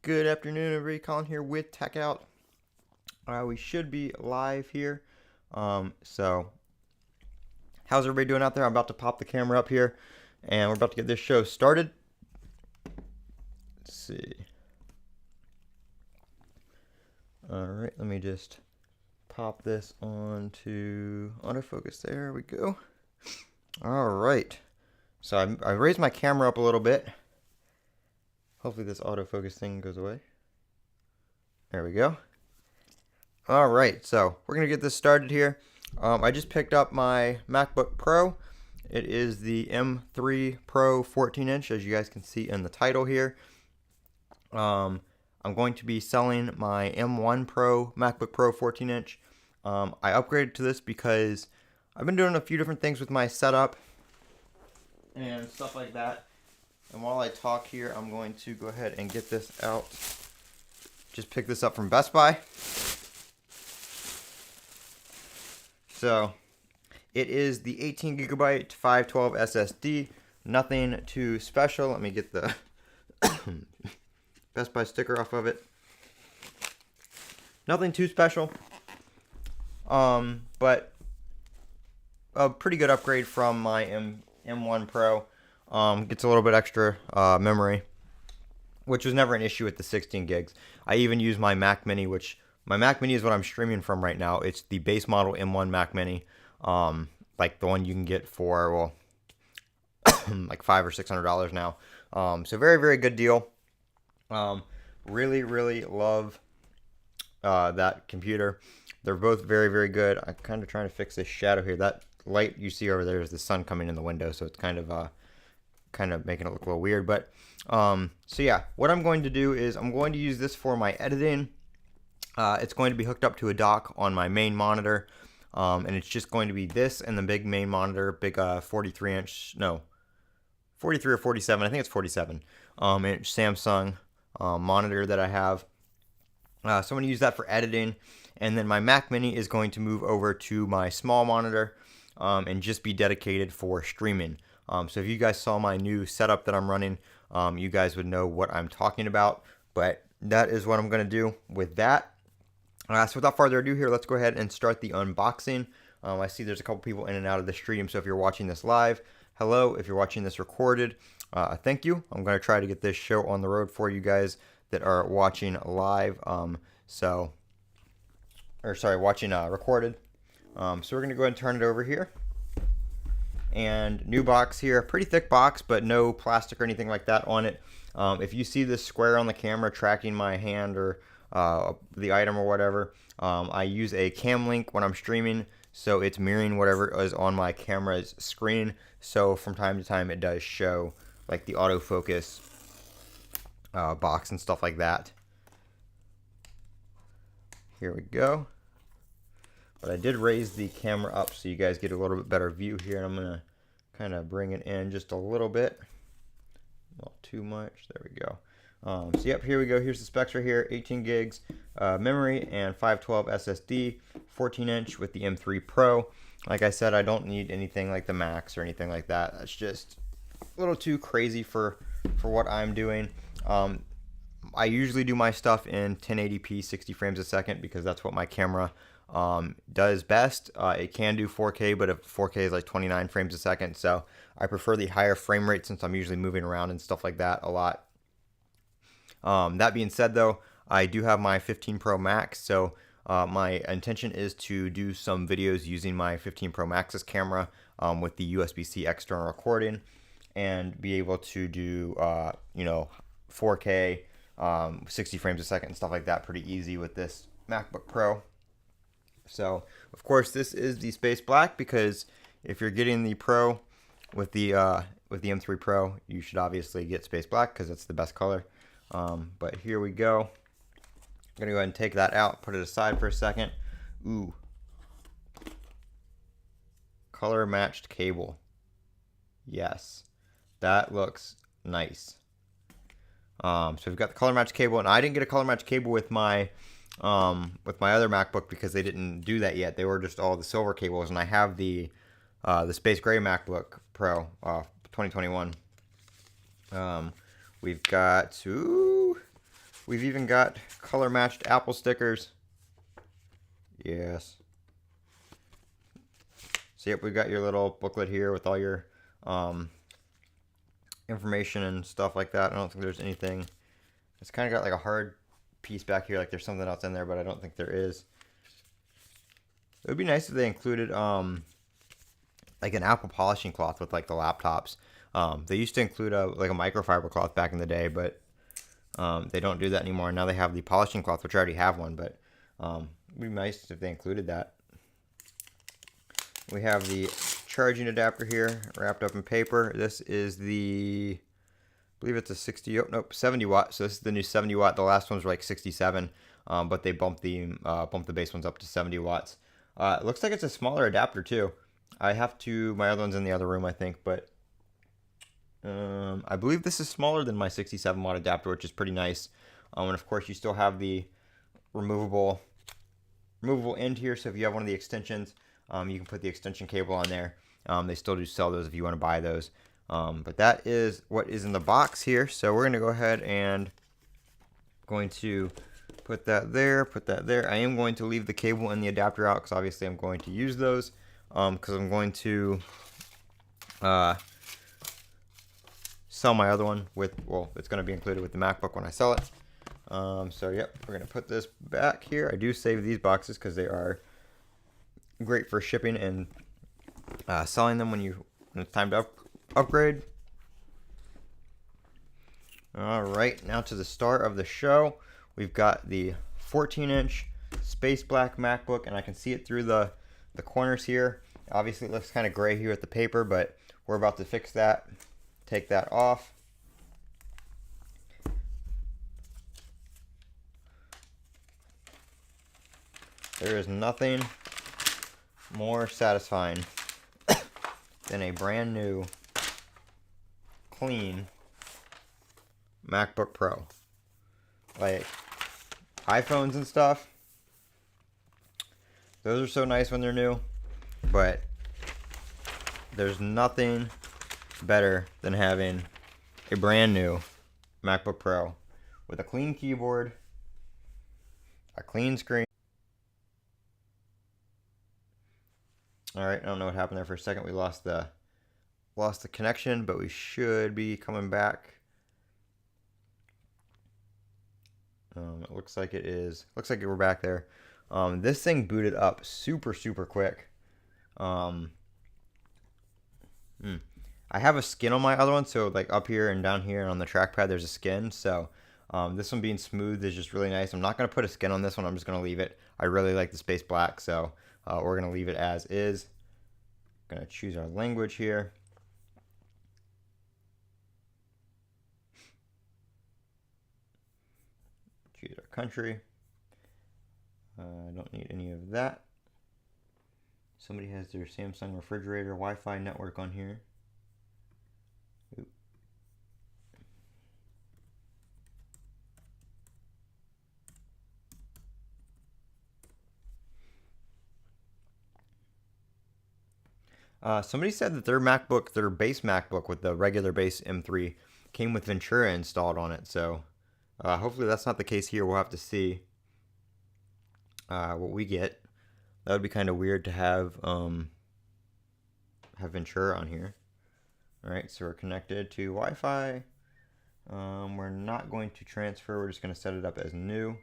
Good afternoon, everybody. Colin here with Techout. We should be live here. So how's everybody doing out there? I'm about to pop the camera up here, and we're about to get this show started. Let's see. All right, let me just pop this on to autofocus. There we go. All right. So I raised my camera up a little bit. Hopefully this autofocus thing goes away. There we go. All right, so we're gonna get this started here. I just picked up my MacBook Pro. It is the M3 Pro 14-inch, as you guys can see in the title here. I'm going to be selling my M1 Pro MacBook Pro 14-inch. I upgraded to this because I've been doing a few different things with my setup and stuff like that. And while I talk here, I'm going to go ahead and get this out. Just pick this up from Best Buy. So it is the 18 gigabyte 512 SSD. Nothing too special. Let me get the Best Buy sticker off of it. Nothing too special. But a pretty good upgrade from my M1 Pro. Gets a little bit extra memory, which was never an issue with the 16 gigs. I even use my Mac Mini, which my Mac Mini is what I'm streaming from right now. It's the base model M1 Mac Mini, like the one you can get for, well, like $500 or $600 now. So very, very good deal. Really, really love that computer. They're both very, very good. I'm kind of trying to fix this shadow here. That light you see over there is the sun coming in the window, so it's kind of making it look a little weird. But so yeah, what I'm going to do is I'm going to use this for my editing. It's going to be hooked up to a dock on my main monitor, and it's just going to be this and the big main monitor, big 43 or 47, I think it's 47 inch Samsung monitor that I have. So I'm going to use that for editing, and then my Mac Mini is going to move over to my small monitor and just be dedicated for streaming. So if you guys saw my new setup that I'm running, you guys would know what I'm talking about. But that is what I'm going to do with that. So without further ado here, let's go ahead and start the unboxing. I see there's a couple people in and out of the stream, so if you're watching this live, hello. If you're watching this recorded, thank you. I'm going to try to get this show on the road for you guys that are watching live, watching recorded. So we're going to go ahead and turn it over here. And new box here, pretty thick box, but no plastic or anything like that on it. If you see this square on the camera tracking my hand or the item or whatever, I use a cam link when I'm streaming, so it's mirroring whatever is on my camera's screen. So from time to time it does show like the autofocus box and stuff like that. Here we go. But I did raise the camera up so you guys get a little bit better view here. And I'm going to kind of bring it in just a little bit. Not too much. There we go. So yep, here we go. Here's the specs right here. 18 gigs memory and 512 SSD. 14-inch with the M3 Pro. Like I said, I don't need anything like the Max or anything like that. That's just a little too crazy for what I'm doing. I usually do my stuff in 1080p 60 frames a second because that's what my camera does best. It can do 4K, but if 4K is like 29 frames a second, so I prefer the higher frame rate since I'm usually moving around and stuff like that a lot. That being said though, I do have my 15 Pro Max, so my intention is to do some videos using my 15 Pro Max's camera with the USB-C external recording and be able to do 4K 60 frames a second and stuff like that pretty easy with this MacBook Pro. So, of course, this is the Space Black because if you're getting the Pro with the M3 Pro, you should obviously get Space Black because it's the best color. But here we go. I'm going to go ahead and take that out, put it aside for a second. Ooh. Color matched cable. Yes. That looks nice. So we've got the color matched cable, and I didn't get a color matched cable with my other MacBook because they didn't do that yet. They were just all the silver cables, and I have the Space Gray MacBook Pro 2021. We've got We've even got color matched Apple stickers. Yes. So yep, we've got your little booklet here with all your information and stuff like that. I don't think there's anything. It's kind of got like a hard piece back here, like there's something else in there, but I don't think there is. It would be nice if they included like an Apple polishing cloth with like the laptops. They used to include like a microfiber cloth back in the day, but they don't do that anymore. Now they have the polishing cloth, which I already have one, but it'd be nice if they included that. We have the charging adapter here, wrapped up in paper. This is the, I believe it's a 70 watt. So this is the new 70 watt. The last ones were like 67, but they bumped the base ones up to 70 watts. It looks like it's a smaller adapter too. My other one's in the other room, I think, but I believe this is smaller than my 67 watt adapter, which is pretty nice. And of course, you still have the removable end here. So if you have one of the extensions, you can put the extension cable on there. They still do sell those if you want to buy those. But that is what is in the box here. So we're going to go ahead and going to put that there, I am going to leave the cable and the adapter out because obviously I'm going to use those because I'm going to sell my other one with, well, it's going to be included with the MacBook when I sell it. So yep, we're going to put this back here. I do save these boxes because they are great for shipping and selling them when it's time to upgrade. All right, now to the star of the show. We've got the 14-inch space black MacBook, and I can see it through the corners here. Obviously, it looks kind of gray here with the paper, but we're about to fix that. Take that off. There is nothing more satisfying than a brand new, clean MacBook Pro. Like iPhones and stuff, those are so nice when they're new, but there's nothing better than having a brand new MacBook Pro with a clean keyboard, a clean screen. All right, I don't know what happened there for a second. We lost the connection, but we should be coming back. It looks like it is. Looks like we're back there. This thing booted up super quick. I have a skin on my other one, so like up here and down here and on the trackpad there's a skin. So this one being smooth is just really nice. I'm not gonna put a skin on this one. I'm just gonna leave it. I really like the space black, so we're gonna leave it as is. Gonna choose our language here. Choose our country. I don't need any of that. Somebody has their Samsung refrigerator Wi-Fi network on here. Oop. Somebody said that their MacBook, their base MacBook with the regular base M3 came with Ventura installed on it. So hopefully that's not the case here. We'll have to see what we get. That would be kind of weird to have Ventura on here. All right, so we're connected to Wi-Fi. We're not going to transfer. We're just going to set it up as new.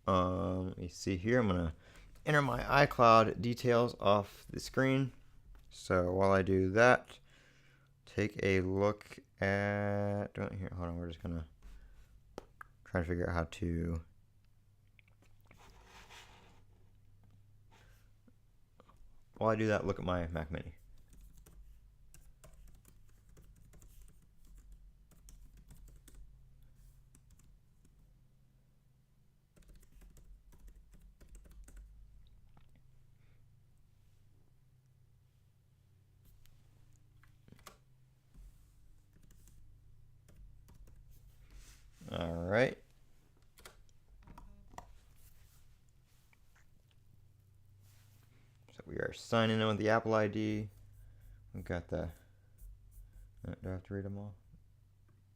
Let me see here. I'm going to enter my iCloud details off the screen. So while I do that, take a look at, here, hold on, we're just gonna try to figure out how to while I do that, look at my Mac Mini. All right. So we are signing in with the Apple ID. We've got the, do I have to read them all?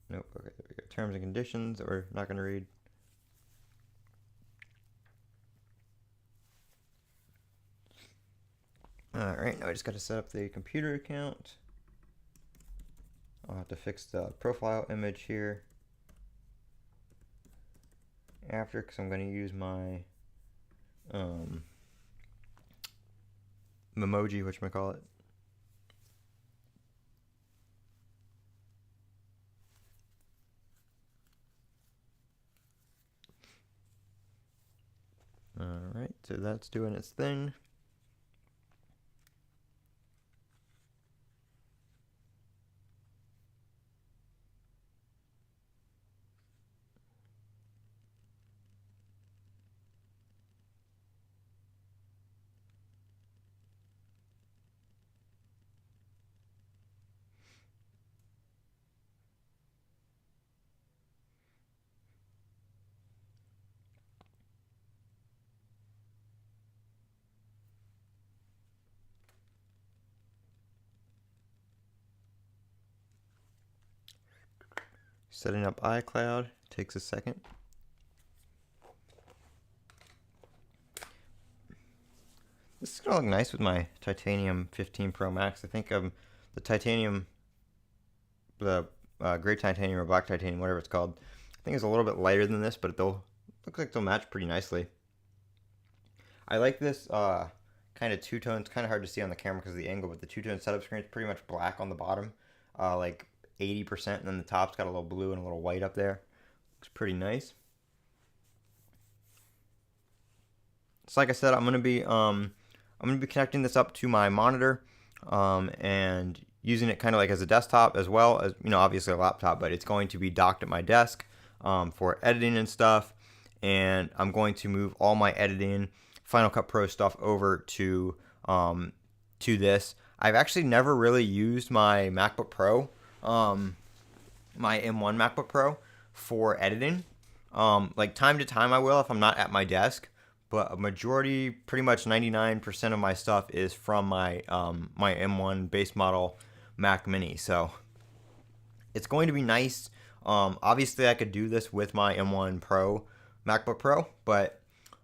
Nope. Okay, there we go. Terms and conditions that we're not going to read. Alright, now I just got to set up the computer account. I'll have to fix the profile image here after, because I'm going to use my Memoji, whatchamacallit. Alright, so that's doing its thing. Setting up iCloud takes a second. This is going to look nice with my Titanium 15 Pro Max. I think the Titanium, the gray Titanium or black Titanium, whatever it's called, I think it's a little bit lighter than this, but looks like they'll match pretty nicely. I like this kind of two-tone. It's kind of hard to see on the camera because of the angle, but the two-tone setup screen is pretty much black on the bottom, like 80%, and then the top's got a little blue and a little white up there. Looks pretty nice. So like I said, I'm gonna be connecting this up to my monitor and using it kind of like as a desktop as well as, obviously a laptop, but it's going to be docked at my desk for editing and stuff. And I'm going to move all my editing, Final Cut Pro stuff over to this. I've actually never really used my MacBook Pro, my M1 MacBook Pro, for editing. Like time to time I will if I'm not at my desk, but a majority, pretty much 99% of my stuff is from my my M1 base model Mac Mini. So it's going to be nice. Obviously I could do this with my M1 Pro MacBook Pro, but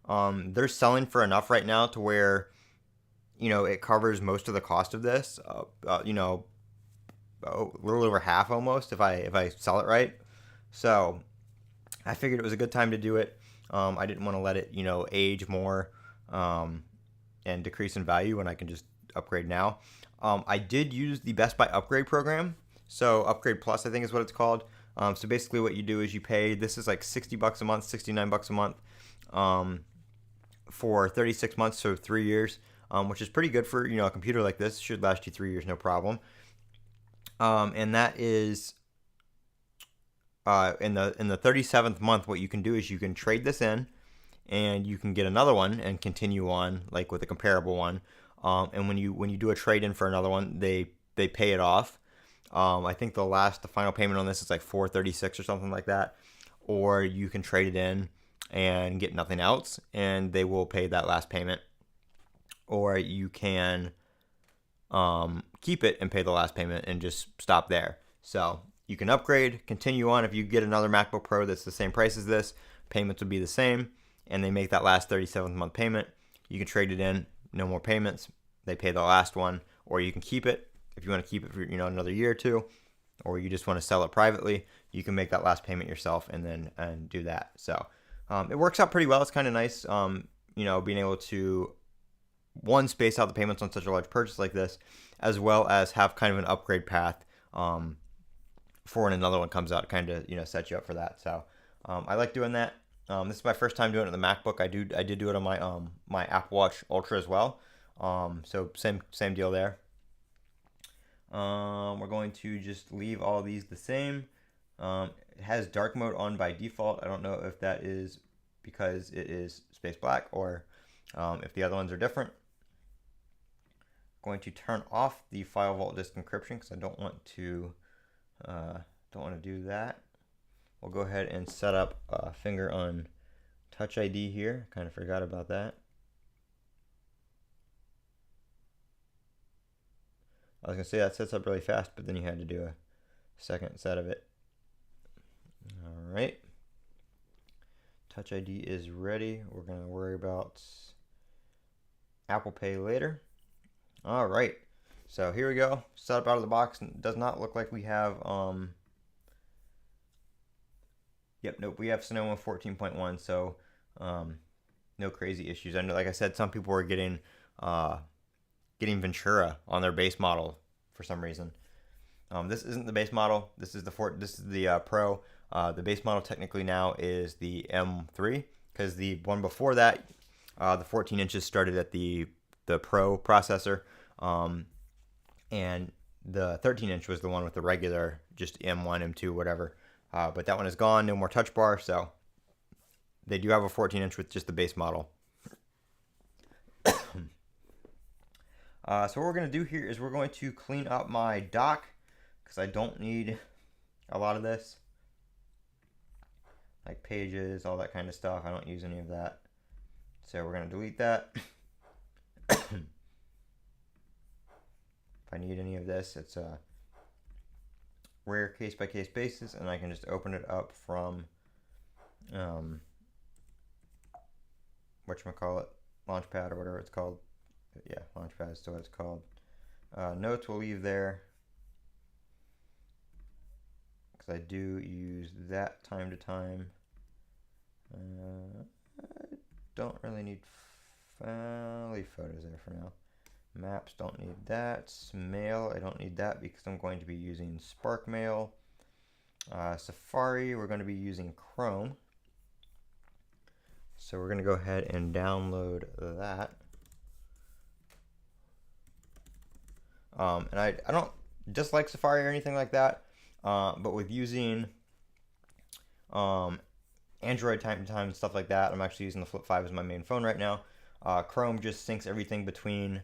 they're selling for enough right now to where it covers most of the cost of this. A little over half almost if I sell it right. So I figured it was a good time to do it. I didn't want to let it age more and decrease in value when I can just upgrade now. I did use the Best Buy upgrade program, so Upgrade Plus I think is what it's called. So basically what you do is you pay, this is like $60 a month, $69 a month for 36 months, so 3 years, which is pretty good for a computer like this. It should last you 3 years, no problem. And that is in the 37th month, what you can do is you can trade this in, and you can get another one and continue on like with a comparable one. And when you do a trade in for another one, they pay it off. I think the final payment on this is like $436 or something like that. Or you can trade it in and get nothing else, and they will pay that last payment. Or you can keep it and pay the last payment and just stop there. So you can upgrade, continue on. If you get another MacBook Pro that's the same price as this, payments would be the same, and they make that last 37th month payment. You can trade it in, no more payments. They pay the last one, or you can keep it. If you want to keep it for another year or two, or you just want to sell it privately, you can make that last payment yourself and do that. So it works out pretty well. It's kind of nice, being able to space out the payments on such a large purchase like this, as well as have kind of an upgrade path for when another one comes out, kind of set you up for that. So I like doing that. This is my first time doing it on the MacBook. I did do it on my my Apple Watch Ultra as well. So same deal there. We're going to just leave all these the same. It has dark mode on by default. I don't know if that is because it is space black or if the other ones are different. Going to turn off the file vault disk encryption because I don't want to do that. We'll go ahead and set up a finger on Touch ID here. Kind of forgot about that. I was gonna say that sets up really fast, but then you had to do a second set of it. All right. Touch ID is ready. We're going to worry about Apple Pay later. All right. So here we go. Set up out of the box. It does not look like we have yep, nope, we have Sonoma 14.1, so no crazy issues. I know, like I said, some people were getting Ventura on their base model for some reason. This isn't the base model. This is the Pro. The base model technically now is the M3, because the one before that, the 14 inches started at the Pro processor, and the 13 inch was the one with the regular, just M1, M2, whatever. But that one is gone, no more touch bar, so they do have a 14 inch with just the base model. So what we're going to do here is we're going to clean up my dock, because I don't need a lot of this. Like pages, all that kind of stuff. I don't use any of that. So we're going to delete that. If I need any of this, it's a rare case-by-case basis, and I can just open it up from whatchamacallit, Launchpad or whatever it's called. Yeah, Launchpad is still what it's called. Notes we'll leave there, because I do use that time to time. I don't really need leave photos there for now. Maps, don't need that. Mail, I don't need that because I'm going to be using Spark Mail. Safari, we're going to be using Chrome. So we're going to go ahead and download that. And I don't dislike Safari or anything like that, but with using Android time to time and stuff like that, I'm actually using the Flip 5 as my main phone right now. Chrome just syncs everything between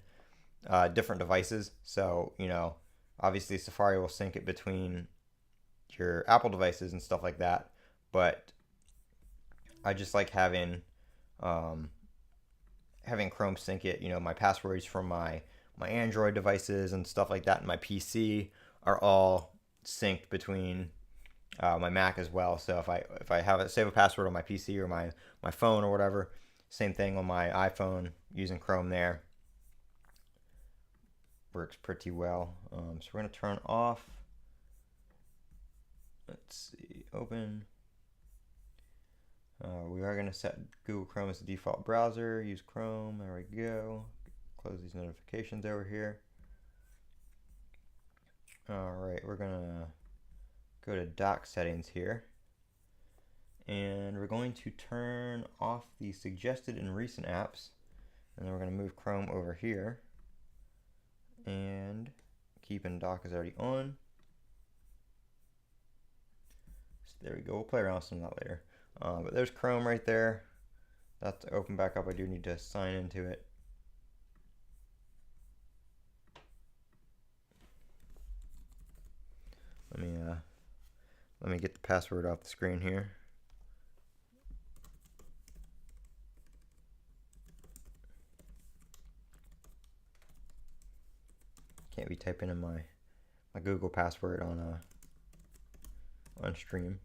different devices. So, you know, obviously Safari will sync it between your Apple devices and stuff like that, but I just like having Chrome sync it. You know, my passwords from my Android devices and stuff like that, and my PC are all synced between my Mac as well. So if I save a password on my PC or my phone or whatever, same thing on my iPhone using Chrome there. Works pretty well. So we're going to turn off. Let's see, open. We are going to set Google Chrome as the default browser. Use Chrome. There we go. Close these notifications over here. Alright, we're going to go to dock settings here. And we're going to turn off the suggested and recent apps. And then we're going to move Chrome over here. And keeping dock is already on. So there we go. We'll play around with some of that later. But there's Chrome right there. That's to open back up. I do need to sign into it. Let me get the password off the screen here. Can't be typing in my Google password on stream.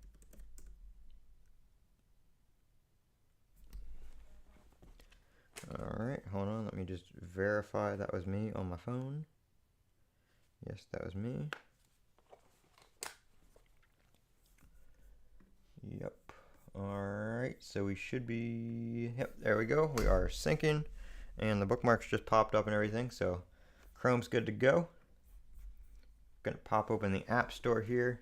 Alright, hold on, let me just verify that was me on my phone. Yes, that was me. Yep. Alright, so we should be, yep, there we go. We are syncing, and the bookmarks just popped up and everything, so Chrome's good to go. Gonna pop open the App Store here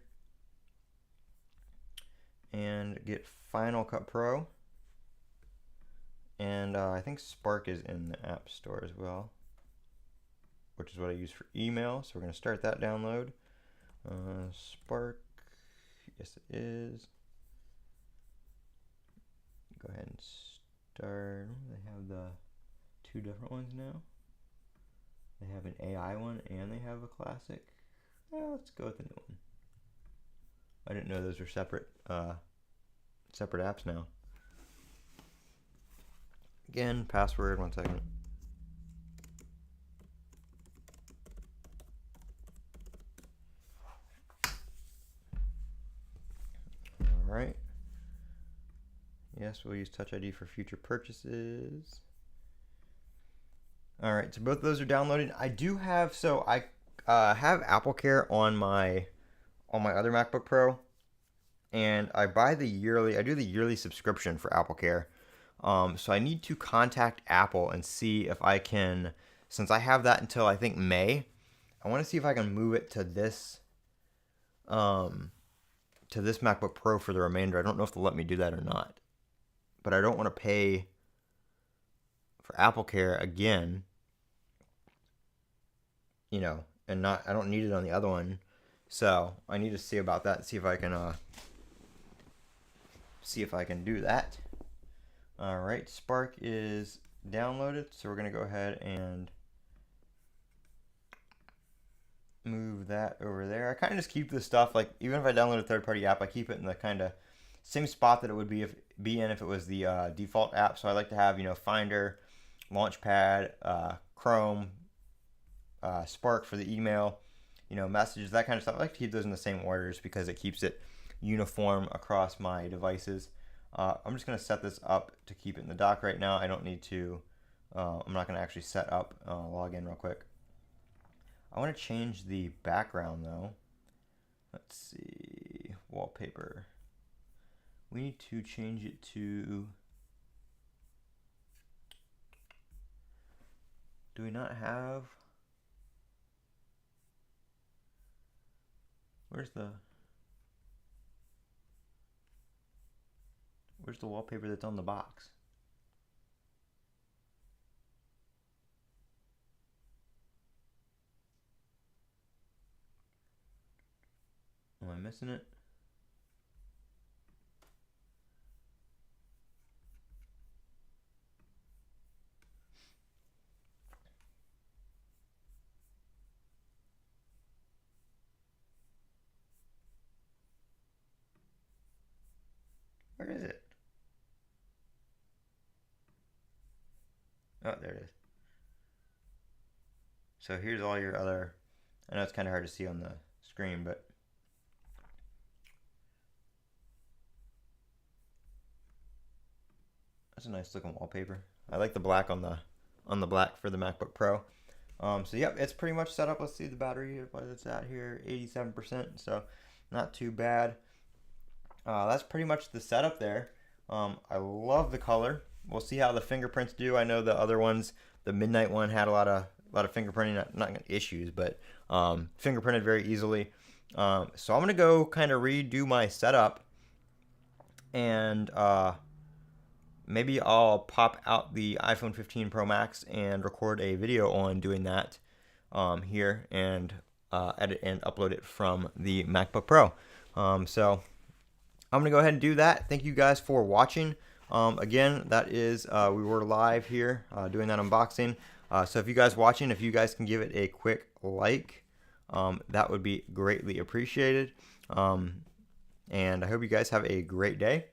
and get Final Cut Pro. And I think Spark is in the App Store as well, which is what I use for email. So we're going to start that download. Spark, yes it is. Go ahead and start. They have the two different ones now. They have an AI one and they have a classic. Well, let's go with the new one. I didn't know those were separate apps now. Again, password, 1 second. Yes, we'll use Touch ID for future purchases. All right, so both of those are downloaded. I do have, so I have Apple Care on my other MacBook Pro, and I do the yearly subscription for Apple Care. So I need to contact Apple and see if I can, since I have that until I think May, I want to see if I can move it to this MacBook Pro for the remainder. I don't know if they'll let me do that or not, but I don't want to pay for Apple Care again, you know, and I don't need it on the other one. So I need to see about that, see if I can do that. All right, Spark is downloaded, so we're gonna go ahead and move that over there. I kind of just keep this stuff, like, even if I download a third-party app, I keep it in the kind of same spot that it would be in if it was the default app. So I like to have, you know, Finder, Launchpad, Chrome, Spark for the email, you know, messages, that kind of stuff. I like to keep those in the same orders because it keeps it uniform across my devices. I'm just going to set this up to keep it in the dock right now. I don't need to, I'm not going to actually set up, log in real quick. I want to change the background though. Let's see, wallpaper. We need to change it to, do we not have, where's the wallpaper that's on the box? Am I missing it? Where is it? Oh, there it is. So here's all your other, I know it's kind of hard to see on the screen, but that's a nice looking wallpaper. I like the black on the black for the MacBook Pro. So yep, it's pretty much set up. Let's see the battery, what it's at here, 87%, so not too bad. That's pretty much the setup there. I love the color. We'll see how the fingerprints do. I know the other ones, the Midnight one had a lot of fingerprinting, not issues, but fingerprinted very easily. So I'm gonna go kind of redo my setup, and maybe I'll pop out the iPhone 15 Pro Max and record a video on doing that here, and edit and upload it from the MacBook Pro. So I'm gonna go ahead and do that. Thank you guys for watching. Again, that is, we were live here doing that unboxing. So if you guys watching, if you guys can give it a quick like, that would be greatly appreciated. And I hope you guys have a great day.